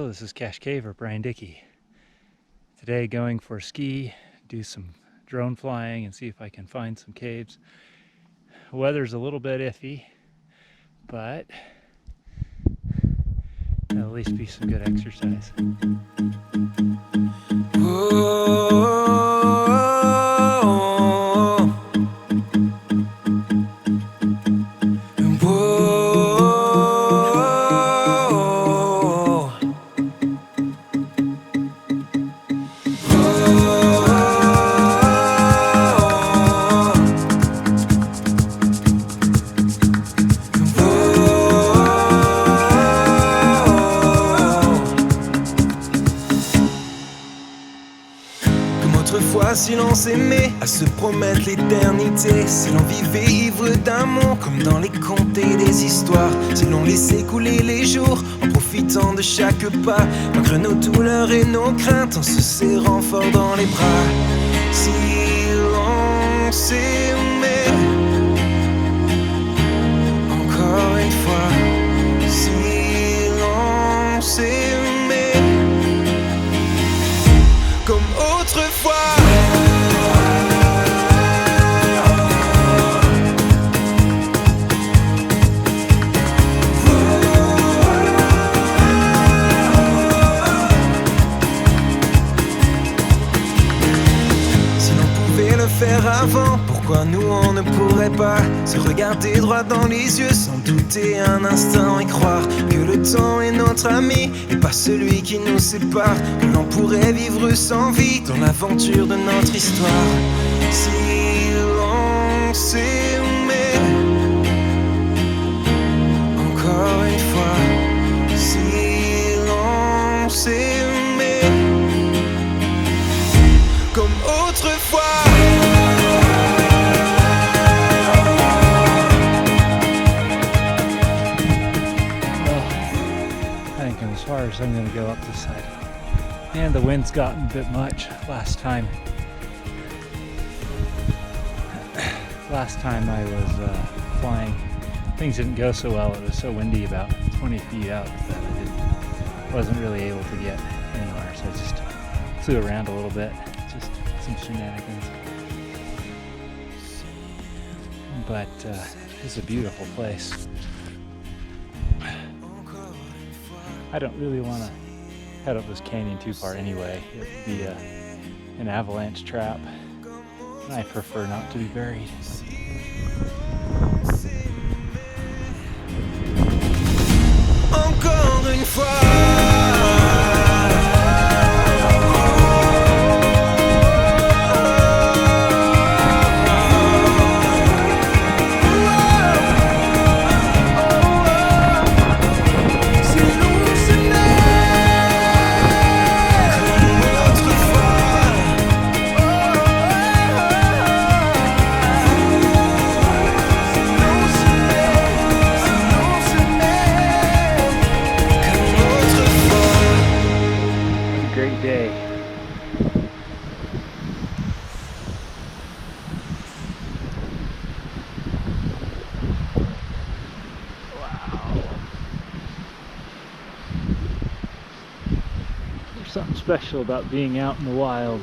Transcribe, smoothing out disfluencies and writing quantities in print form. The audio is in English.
Hello, this is Cache Caver, Brian Dickey. Today going for a ski, do some drone flying and see if I can find some caves. Weather's a little bit iffy, but it'll at least be some good exercise. Autrefois, si l'on s'aimait, à se promettre l'éternité, si l'on vivait ivre d'amour, comme dans les contes et des histoires, si l'on laissait couler les jours, en profitant de chaque pas, malgré nos douleurs et nos craintes, en se serrant fort dans les bras, si l'on s'aimait, encore une fois, si l'on s'aimait, comme autrefois. Si l'on pouvait le faire avant, pourquoi nous on ne pourrait pas se regarder droit dans les yeux sans douter un instant et croire que le temps est notre ami et pas celui qui nous sépare, que l'on pourrait vivre sans vie dans l'aventure de notre histoire. Si l'on s'aimait, encore une fois, si l'on s'aimait, comme autrefois. As far as I'm going to go up this side, and the wind's gotten a bit much. Last time I was flying, things didn't go so well. It was so windy about 20 feet out that I wasn't really able to get anywhere, so I just flew around a little bit, just some shenanigans. But it's a beautiful place. I don't really want to head up this canyon too far anyway. It would be an avalanche trap, and I prefer not to be buried. Encore une fois. Great day. Wow. There's something special about being out in the wild.